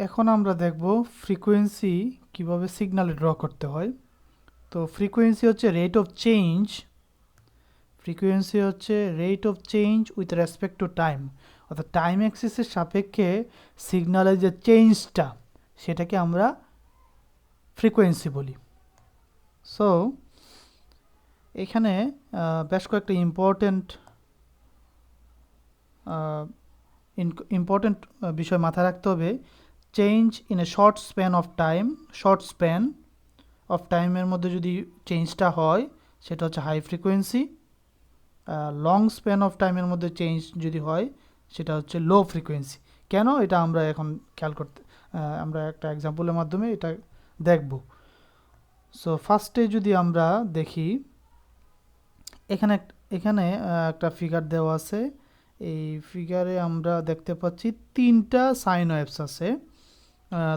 এখন আমরা দেখব ফ্রিকোয়েন্সি কিভাবে সিগন্যালে ড্র করতে হয়। তো ফ্রিকোয়েন্সি হচ্ছে rate of change with respect to time, অর্থাৎ টাইম অ্যাক্সিসের সাপেক্ষে সিগন্যালের যে চেঞ্জটা সেটাকে আমরা ফ্রিকোয়েন্সি বলি। সো এখানে বেশ কয়েকটা ইম্পর্টেন্ট বিষয় মাথায় রাখতে হবে। Change in a short span of টাইমের মধ্যে যদি চেঞ্জটা হয় সেটা হচ্ছে high frequency. Long span of টাইমের মধ্যে চেঞ্জ যদি হয় সেটা হচ্ছে লো ফ্রিকোয়েন্সি। কেন এটা আমরা এখন খেয়াল করতে আমরা একটা এক্সাম্পলের মাধ্যমে এটা দেখব। সো ফার্স্টে যদি আমরা দেখি, এখানে একটা ফিগার দেওয়া আছে। এই ফিগারে আমরা দেখতে পাচ্ছি তিনটা সাইন ওয়েভস আছে,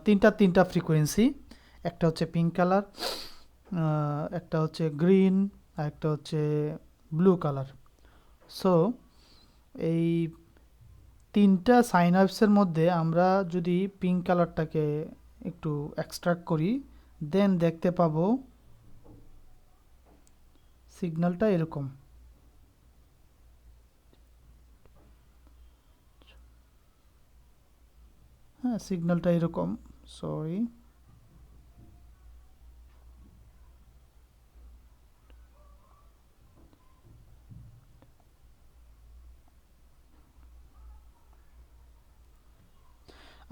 তিনটা ফ্রিকোয়েন্সি। একটা হচ্ছে পিঙ্ক কালার, একটা হচ্ছে গ্রিন, আর একটা হচ্ছে ব্লু কালার। সো এই তিনটা সাইন ওয়েভসের মধ্যে আমরা যদি পিঙ্ক কালারটাকে একটু এক্সট্রাক্ট করি, দেন দেখতে পাবো সিগন্যালটা এরকম। হ্যাঁ, সিগন্যালটা এরকম। সরি,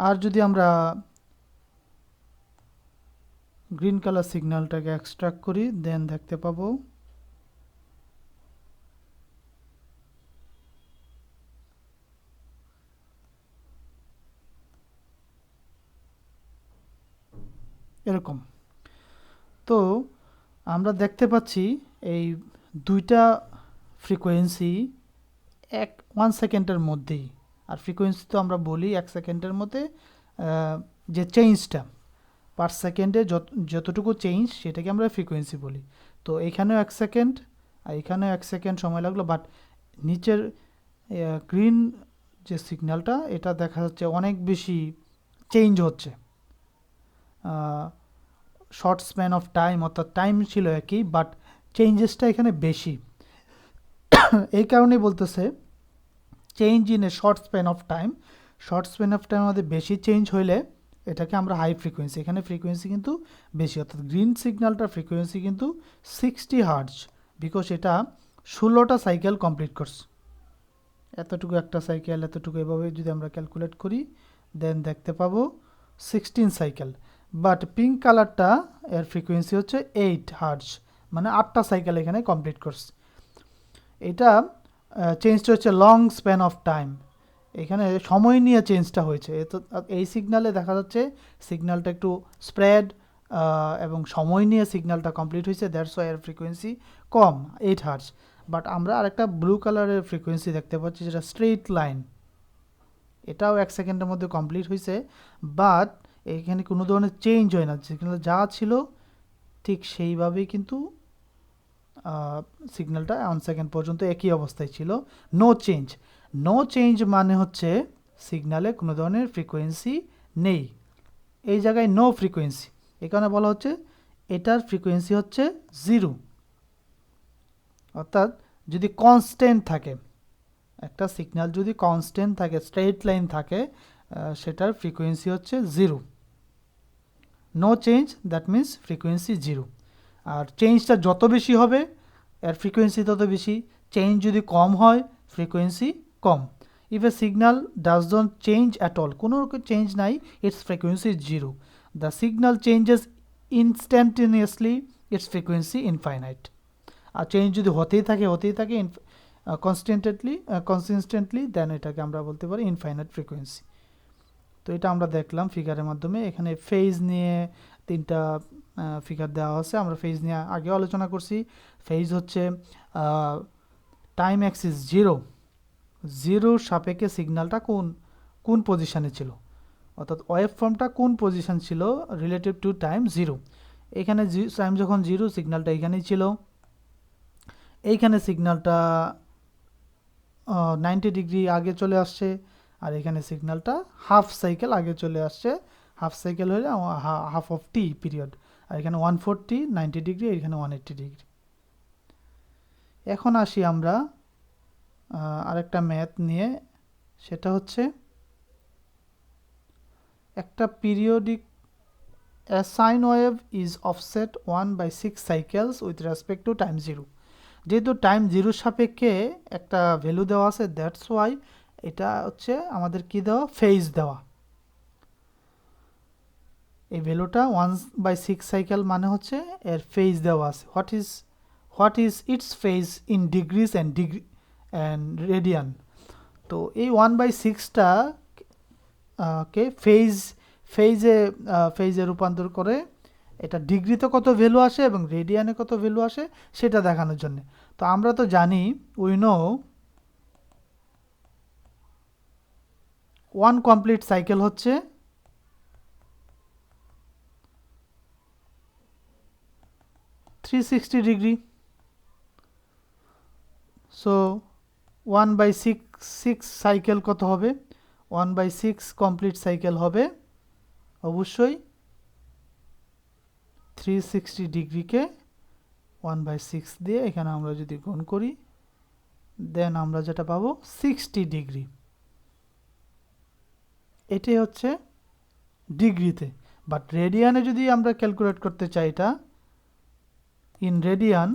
আর যদি আমরা গ্রিন কালার সিগন্যালটাকে এক্সট্রাক্ট করি, দেন দেখতে পাবো এরকম। তো আমরা দেখতে পাচ্ছি এই দুইটা ফ্রিকোয়েন্সি 1 সেকেন্ডের মধ্যেই। আর ফ্রিকোয়েন্সি তো আমরা বলি 1 সেকেন্ডের মধ্যে যে চেঞ্জটা পার সেকেন্ডে যতটুকু চেঞ্জ সেটাকে আমরা ফ্রিকোয়েন্সি বলি। তো এখানেও 1 সেকেন্ড আর এখানেও 1 সেকেন্ড সময় লাগলো, বাট নিচের গ্রিন যে সিগন্যালটা এটা দেখা যাচ্ছে অনেক বেশি চেঞ্জ হচ্ছে। শর্ট স্প্যান অফ টাইম, অর্থাৎ টাইম ছিল একই, বাট চেঞ্জেসটা এখানে বেশি। এই কারণেই বলতেছে change in a short span of time মধ্যে বেশি চেঞ্জ হইলে এটাকে আমরা হাই ফ্রিকোয়েন্সি। এখানে ফ্রিকোয়েন্সি কিন্তু বেশি, অর্থাৎ গ্রিন সিগন্যালটার ফ্রিকোয়েন্সি কিন্তু 60 হার্টজ, বিকজ এটা 16টা সাইকেল কমপ্লিট করছে। এতটুকু একটা সাইকেল, এতটুকু এভাবে যদি আমরা ক্যালকুলেট করি, দেন দেখতে পাবো 16 সাইকেল। বাট পিঙ্ক কালারটা এর ফ্রিকোয়েন্সি হচ্ছে 8 হার্টজ, মানে 8টা সাইকেল এখানে কমপ্লিট করছে। এটা চেঞ্জটা হচ্ছে লং স্প্যান অফ টাইম, এখানে সময় নিয়ে চেঞ্জটা হয়েছে। তো এই সিগনালে দেখা যাচ্ছে সিগন্যালটা একটু স্প্রেড এবং সময় নিয়ে সিগন্যালটা কমপ্লিট হয়েছে, দ্যাটস ওয়াই এর ফ্রিকোয়েন্সি কম, 8 হার্টজ। বাট আমরা আরেকটা ব্লু কালারের ফ্রিকোয়েন্সি দেখতে পাচ্ছি যেটা স্ট্রেইট লাইন, এটাও 1 সেকেন্ডের মধ্যে কমপ্লিট হয়েছে, বাট এখানে কোনো ধরনের চেঞ্জ হয় না, সিগন্যাল যা ছিল ঠিক সেইভাবেই কিন্তু সিগন্যালটা 1 সেকেন্ড পর্যন্ত একই অবস্থায় ছিল। নো চেঞ্জ মানে হচ্ছে সিগন্যালে কোনো ধরনের ফ্রিকোয়েন্সি নেই। এই জায়গায় নো ফ্রিকোয়েন্সি, এখানে বলা হচ্ছে এটার ফ্রিকোয়েন্সি হচ্ছে 0। অর্থাৎ যদি কনস্ট্যান্ট থাকে, একটা সিগন্যাল যদি কনস্ট্যান্ট থাকে, স্ট্রেইট লাইন থাকে, সেটার ফ্রিকোয়েন্সি হচ্ছে 0। No change, that means frequency 0। আর চেঞ্জটা যত বেশি হবে এর ফ্রিকোয়েন্সি তত বেশি, চেঞ্জ যদি কম হয় ফ্রিকোয়েন্সি কম। If a signal does not change at all, কোনো চেঞ্জ নাই, its frequency 0। The signal changes instantaneously, its frequency infinite. আর চেঞ্জ যদি হতেই থাকে কনসিস্টেন্টলি, দেন এটাকে আমরা বলতে পারি ইনফাইনাইট ফ্রিকোয়েন্সি। তো এটা আমরা দেখলাম ফিগারের মাধ্যমে। এখানে ফেজ নিয়ে তিনটা ফিগার দেওয়া আছে, আমরা ফেজ নিয়ে আগেও আলোচনা করছি। ফেজ হচ্ছে টাইম অ্যাক্সিস জিরোর সাপেক্ষে সিগন্যালটা কোন পজিশানে ছিল, অর্থাৎ ওয়েভ ফর্মটা কোন পজিশন ছিল রিলেটিভ টু টাইম 0। এখানে টাইম যখন 0, সিগন্যালটা এখানেই ছিল। এইখানে সিগন্যালটা 90 ডিগ্রি আগে চলে আসছে, আর এখানে সিগন্যালটা হাফ সাইকেল আগে চলে আসছে হাফ সাইকেল হলে হাফ অফ টি পিরিয়ড, আর এখানে 140 90 ডিগ্রি, এখানে 180 ডিগ্রি। এখন আসি আমরা আরেকটা ম্যাথ নিয়ে, সেটা হচ্ছে একটা periodic a sine wave is offset 1/6 cycles with respect to time 0। যেহেতু টাইম 0 সাপেক্ষে একটা ভ্যালু দেওয়া আছে, দ্যাটস ওয়াই এটা হচ্ছে আমাদের কি দেওয়া, ফেজ দেওয়া। এই ভ্যালুটা 1/6 সাইকেল মানে হচ্ছে এর ফেজ দেওয়া আছে। What is it's phase in degrees and radian. তো এই 1/6টা কে ফেজে রূপান্তর করে এটা ডিগ্রিতে কত ভ্যালু আসে এবং রেডিয়ানে কত ভ্যালু আসে সেটা দেখানোর জন্য। তো আমরা তো জানি, উই নো 1 কমপ্লিট সাইকেল হচ্ছে 360 ডিগ্রি। সো 1/6 সাইকেল কত হবে, 1/6 কমপ্লিট সাইকেল হবে অবশ্যই 360 ডিগ্রিকে 1/6 দিয়ে এখানে আমরা যদি গুণ করি, দেন আমরা যেটা পাবো 60 ডিগ্রি। এটাই হচ্ছে ডিগ্রিতে। বাট রেডিয়ানে যদি আমরা ক্যালকুলেট করতে চাই এটা ইন রেডিয়ান,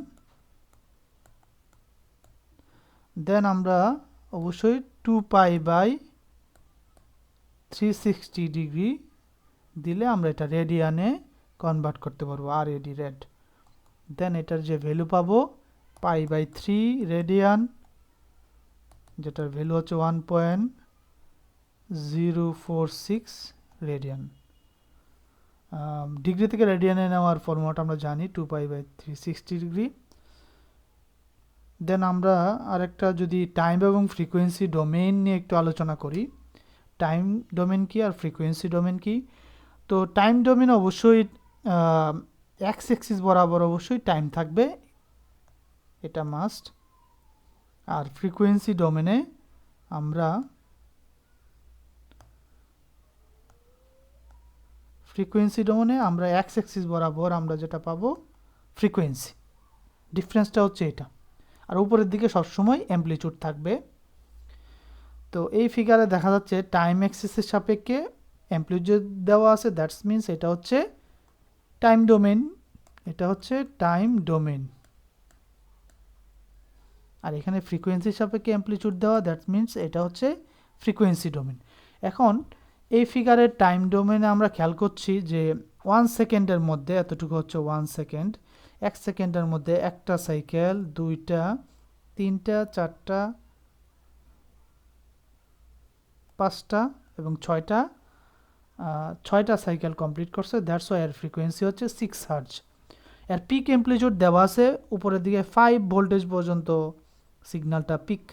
দেন আমরা অবশ্যই 2π/360 ডিগ্রি দিলে আমরা এটা রেডিয়ানে কনভার্ট করতে পারবো, RAD রেড। দেন এটার যে ভ্যালু পাবো π/3 রেডিয়ান, যেটার ভ্যালু হচ্ছে 1.046 রেডিয়ান। ডিগ্রি থেকে রেডিয়ানে নেওয়ার ফর্মুলাটা আমরা জানি 2π/360 ডিগ্রি। দেন আমরা আরেকটা যদি টাইম এবং ফ্রিকোয়েন্সি ডোমেইন নিয়ে একটু আলোচনা করি। টাইম ডোমেন কি আর ফ্রিকোয়েন্সি ডোমেন কি। তো টাইম ডোমেন অবশ্যই এক্স অ্যাক্সিস বরাবর অবশ্যই টাইম থাকবে, এটা মাস্ট। আর ফ্রিকোয়েন্সি ডোমেনে আমরা এক্স অ্যাক্সিস বরাবর আমরা যেটা পাবো ফ্রিকোয়েন্সি, ডিফারেন্সটা হচ্ছে এটা। আর উপরের দিকে সবসময় অ্যামপ্লিটিউড থাকবে। তো এই ফিগারে দেখা যাচ্ছে টাইম অ্যাক্সিসের সাপেক্ষে অ্যামপ্লিটিউড দেওয়া আছে, দ্যাটস মিনস এটা হচ্ছে টাইম ডোমেন, এটা হচ্ছে টাইম ডোমেন। আর এখানে ফ্রিকোয়েন্সির সাপেক্ষে অ্যামপ্লিটিউড দেওয়া, দ্যাটস মিনস এটা হচ্ছে ফ্রিকোয়েন্সি ডোমেন। এখন এই ফিগারের টাইম ডোমেনে আমরা খেয়াল করছি যে 1 সেকেন্ডের মধ্যে এতটুকু হচ্ছে 1 সেকেন্ড, 1 সেকেন্ডের মধ্যে একটা সাইকেল, 2টা, 3টা, 4টা, 5টা এবং 6টা সাইকেল কমপ্লিট করছে। দ্যাটস ওয়াই এর ফ্রিকোয়েন্সি হচ্ছে 6 হার্জ। এর পিক অ্যামপ্লিটিউড দেওয়া আছে উপরের দিকে 5 ভোল্টেজ পর্যন্ত সিগন্যালটা পিক,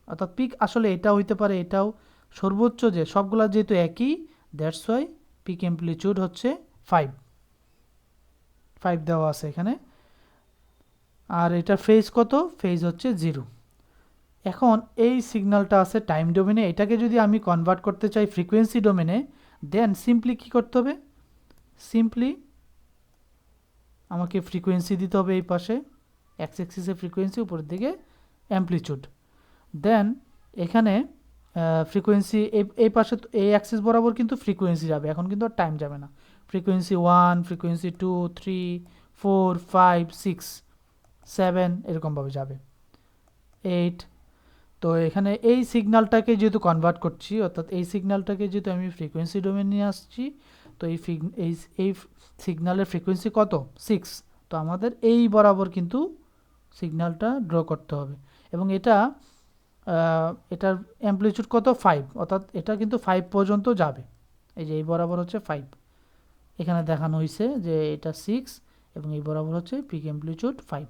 অর্থাৎ পিক আসলে এটা হইতে পারে, এটাও সর্বোচ্চ যে সবগুলা যেহেতু একই, দ্যাটস ওয়াই পিক অ্যামপ্লিটিউড হচ্ছে 5 দেওয়া আছে এখানে। আর এটা ফেজ কত, ফেজ হচ্ছে 0। এখন এই সিগন্যালটা আছে টাইম ডোমেনে, এটাকে যদি আমি কনভার্ট করতে চাই ফ্রিকোয়েন্সি ডোমেনে, দেন সিম্পলি কী করতে হবে, সিম্পলি আমাকে ফ্রিকোয়েন্সি দিতে হবে এই পাশে, এক্স অ্যাক্সিসের ফ্রিকোয়েন্সি, উপরের দিকে অ্যামপ্লিটিউড। দেন এখানে ফ্রিকোয়েন্সি এই পাশে এই অ্যাক্সিস বরাবর কিন্তু ফ্রিকোয়েন্সি যাবে, এখন কিন্তু আর টাইম যাবে না। ফ্রিকোয়েন্সি 1, ফ্রিকোয়েন্সি 2, 3, 4, 5, 6, 7 এরকমভাবে যাবে, 8। তো এখানে এই সিগন্যালটাকে যেহেতু কনভার্ট করছি, অর্থাৎ এই সিগন্যালটাকে যেহেতু আমি ফ্রিকোয়েন্সি ডোমেন নিয়ে আসছি, তো এই সিগন্যালের ফ্রিকোয়েন্সি কত, 6। তো আমাদের এই বরাবর কিন্তু সিগন্যালটা ড্র করতে হবে এবং এটার অ্যামপ্লিটিউড কত, 5, অর্থাৎ এটা কিন্তু 5 পর্যন্ত যাবে। এই যে এই বরাবর হচ্ছে 5, এখানে দেখানো হয়েছে যে এটা 6 এবং এই বরাবর হচ্ছে পিক অ্যামপ্লিটিউড 5।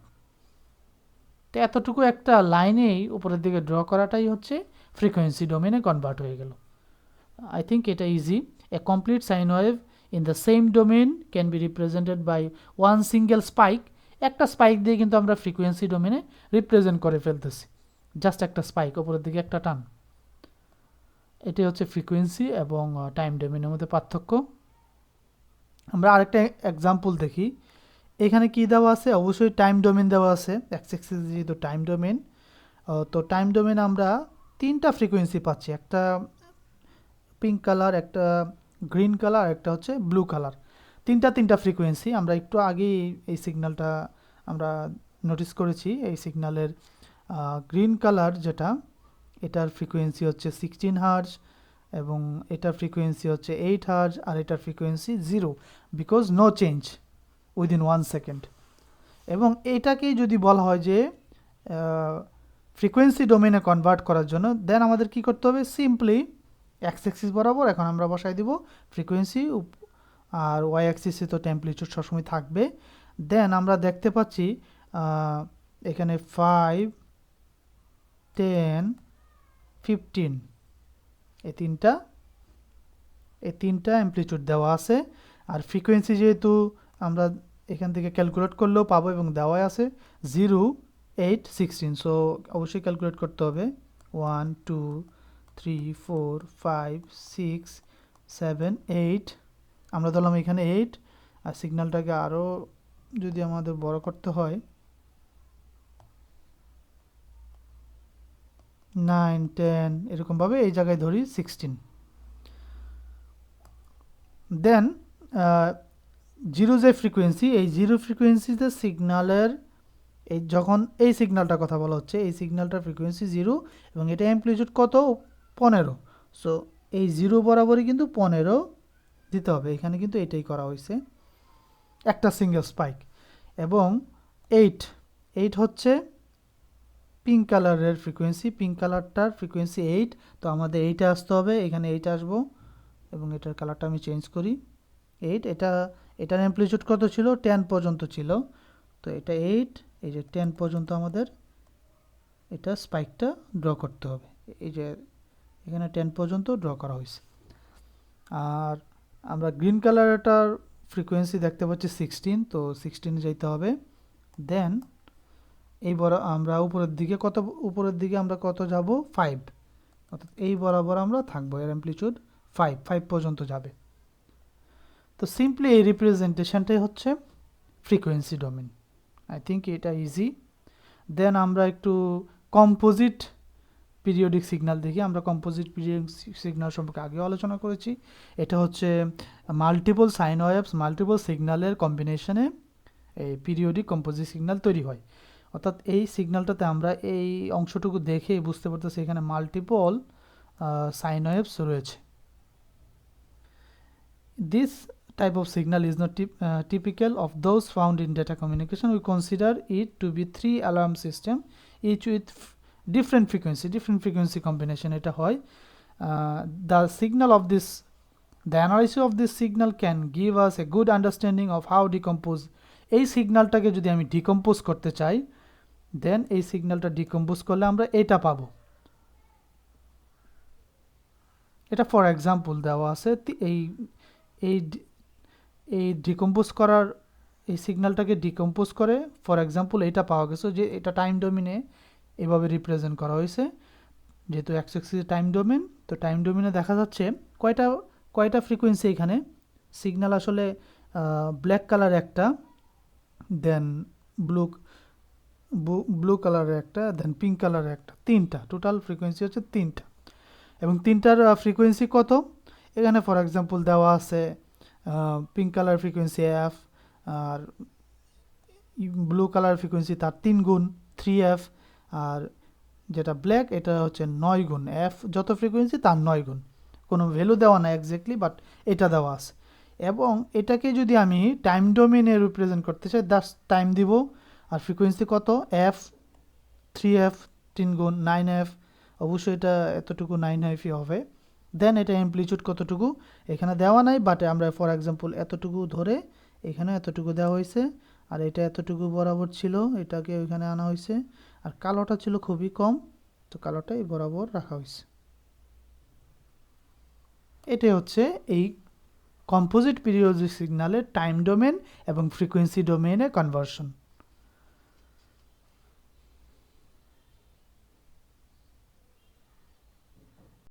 তো এতটুকু একটা লাইনেই উপরের দিকে ড্র করাটাই হচ্ছে ফ্রিকোয়েন্সি ডোমেনে কনভার্ট হয়ে গেল। আই থিঙ্ক এটা easy. A complete sine wave in the same domain can be represented by one single spike. একটা স্পাইক দিয়ে কিন্তু আমরা ফ্রিকোয়েন্সি ডোমেনে রিপ্রেজেন্ট করে ফেলতেছি, জাস্ট একটা স্পাইক, উপরের দিকে একটা টান। এটাই হচ্ছে ফ্রিকোয়েন্সি এবং টাইম ডোমেনের মধ্যে পার্থক্য। আমরা আরেকটা এক্সাম্পল দেখি। এখানে কি দেওয়া আছে, অবশ্যই টাইম ডোমেন দেওয়া আছে, এক্স অ্যাক্সিস যেহেতু টাইম ডোমেন। তো টাইম ডোমেন আমরা তিনটা ফ্রিকোয়েন্সি পাচ্ছি, একটা পিঙ্ক কালার, একটা গ্রিন কালার, একটা হচ্ছে ব্লু কালার। তিনটা ফ্রিকোয়েন্সি আমরা একটু আগেই এই সিগন্যালটা আমরা নোটিস করেছি। এই সিগন্যালের গ্রিন কালার যেটা, এটার ফ্রিকোয়েন্সি হচ্ছে 16 হার্জ, এবং এটার ফ্রিকোয়েন্সি হচ্ছে 8 হার্জ, আর এটার frequency 0, because no change within 1 second. এবং এটাকেই যদি বলা হয় যে ফ্রিকোয়েন্সি ডোমেনে কনভার্ট করার জন্য, দেন আমাদের কি করতে হবে, সিম্পলি এক্স অ্যাক্সিস বরাবর এখন আমরা বসাই দিব ফ্রিকোয়েন্সি, আর ওয়াই অ্যাক্সিসে তো টেম্পারেচার সবসময় থাকবে। দেন আমরা দেখতে পাচ্ছি এখানে 5, 10, 15 এই তিনটা অ্যাম্প্লিটিউড দেওয়া আছে। আর ফ্রিকোয়েন্সি যেহেতু আমরা এখান থেকে ক্যালকুলেট করলেও পাবো এবং দেওয়াই আছে 0, 8, 16, সো অবশ্যই ক্যালকুলেট করতে হবে। 1, 2, 3, 4, 5, 6, 7, 8, আমরা ধরলাম এখানে 8, আর সিগন্যালটাকে আরও যদি আমাদের বড় করতে হয় 9, 10 এরকমভাবে এই জায়গায় ধরি 16। দেন জিরো যে ফ্রিকোয়েন্সি, এই জিরো ফ্রিকোয়েন্সিতে সিগন্যালের যখন এই সিগন্যালটার কথা বলা হচ্ছে, এই সিগন্যালটার ফ্রিকোয়েন্সি 0 এবং এটা অ্যাম্প্লিটিউড কত, 15। সো এই 0 বরাবরই কিন্তু 15 দিতে হবে, এখানে কিন্তু এটাই করা হয়েছে, একটা সিঙ্গেল স্পাইক। এবং 8 হচ্ছে পিঙ্ক কালারের ফ্রিকোয়েন্সি, পিঙ্ক কালারটার ফ্রিকোয়েন্সি 8, তো আমাদের 8 আসতে হবে, এখানে 8 আসবো, এবং এটার কালারটা আমি চেঞ্জ করি 8। এটার অ্যাম্প্লিটিউড কত ছিল, 10 পর্যন্ত ছিল, তো এটা 8, এই যে 10 পর্যন্ত আমাদের এটা স্পাইকটা ড্র করতে হবে, এই যে এখানে 10 পর্যন্ত ড্র করা হয়েছে। আর আমরা গ্রিন কালারটার ফ্রিকোয়েন্সি দেখতে পাচ্ছি 16, তো 16 যাইতে হবে। দেন এই আমরা উপরের দিকে আমরা কত যাব, 5, অর্থাৎ এই বরাবর আমরা থাকবো, এর অ্যাম্প্লিটিউড 5 পর্যন্ত যাবে। তো সিম্পলি এই রিপ্রেজেন্টেশনটাই হচ্ছে ফ্রিকোয়েন্সি ডোমেন। আই থিঙ্ক এটা ইজি। দেন আমরা একটু কম্পোজিট পিরিয়ডিক সিগন্যাল দেখি। আমরা কম্পোজিট পিরিয়ডিক সিগন্যাল সম্পর্কে আগেও আলোচনা করেছি। এটা হচ্ছে মাল্টিপল সাইন ওয়েভস, মাল্টিপল সিগন্যালের কম্বিনেশনে এই পিরিয়ডিক কম্পোজিট সিগন্যাল তৈরি হয়। অর্থাৎ এই সিগন্যালটাতে আমরা এই অংশটুকু দেখে বুঝতে পারতেছি এখানে মাল্টিপল সাইন ওয়েভস রয়েছে। This type of signal is not typical of those found in data communication. We consider it to be 3 alarm system, each with different frequency combination. এটা হয় the analysis of this signal can give us a good understanding of how decompose এই সিগন্যালটাকে যদি আমি decompose করতে চাই, দেন এই সিগন্যালটা decompose করলে আমরা এটা পাবো। এটা ফর এক্সাম্পল দেওয়া আছে, এই ডিকম্পোজ করার, এই সিগন্যালটাকে ডিকম্পোজ করে ফর এক্সাম্পল এটা পাওয়া গেছে যে এটা টাইম ডোমেনে এভাবে রিপ্রেজেন্ট করা হয়েছে। যেহেতু এক্স অ্যাক্সিস টাইম ডোমেন, তো টাইম ডোমেনে দেখা যাচ্ছে কয়টা ফ্রিকোয়েন্সি এখানে সিগন্যাল, আসলে ব্ল্যাক কালার একটা, দেন ব্লু কালারের একটা, দেন পিঙ্ক কালারের একটা, তিনটা টোটাল ফ্রিকোয়েন্সি হচ্ছে 3টা। এবং তিনটার ফ্রিকোয়েন্সি কত, এখানে ফর এক্সাম্পল দেওয়া আছে পিঙ্ক কালার ফ্রিকোয়েন্সি এফ, আর ব্লু কালার ফ্রিকোয়েন্সি তার 3 গুণ 3f, আর যেটা ব্ল্যাক এটা হচ্ছে 9 গুণ, এফ যত ফ্রিকোয়েন্সি তার 9 গুণ। কোনো ভ্যালু দেওয়া না এক্স্যাক্টলি, বাট এটা দেওয়া আছে। এবং এটাকে যদি আমি টাইম ডোমেনে রিপ্রেজেন্ট করতে চাই, দাস টাইম দিব, আর ফ্রিকোয়েন্সি কত, এফ 3f 3 গুণ 9f, অবশ্যই এটা এতটুকু 9f হবে। দেন এটা অ্যাম্প্লিটিউড কতটুকু এখানে দেওয়া নাই, বাট আমরা ফর এক্সাম্পল এতটুকু ধরে এখানে এতটুকু দেওয়া হয়েছে, আর এটা এতটুকু বরাবর ছিল, এটাকে ওইখানে আনা হয়েছে, আর কালোটা ছিল খুবই কম, তো কালোটা এই বরাবর রাখা হয়েছে। এটাই হচ্ছে এই কম্পোজিট পিরিয়ডিক সিগন্যালের টাইম ডোমেন এবং ফ্রিকোয়েন্সি ডোমেনে কনভার্সন।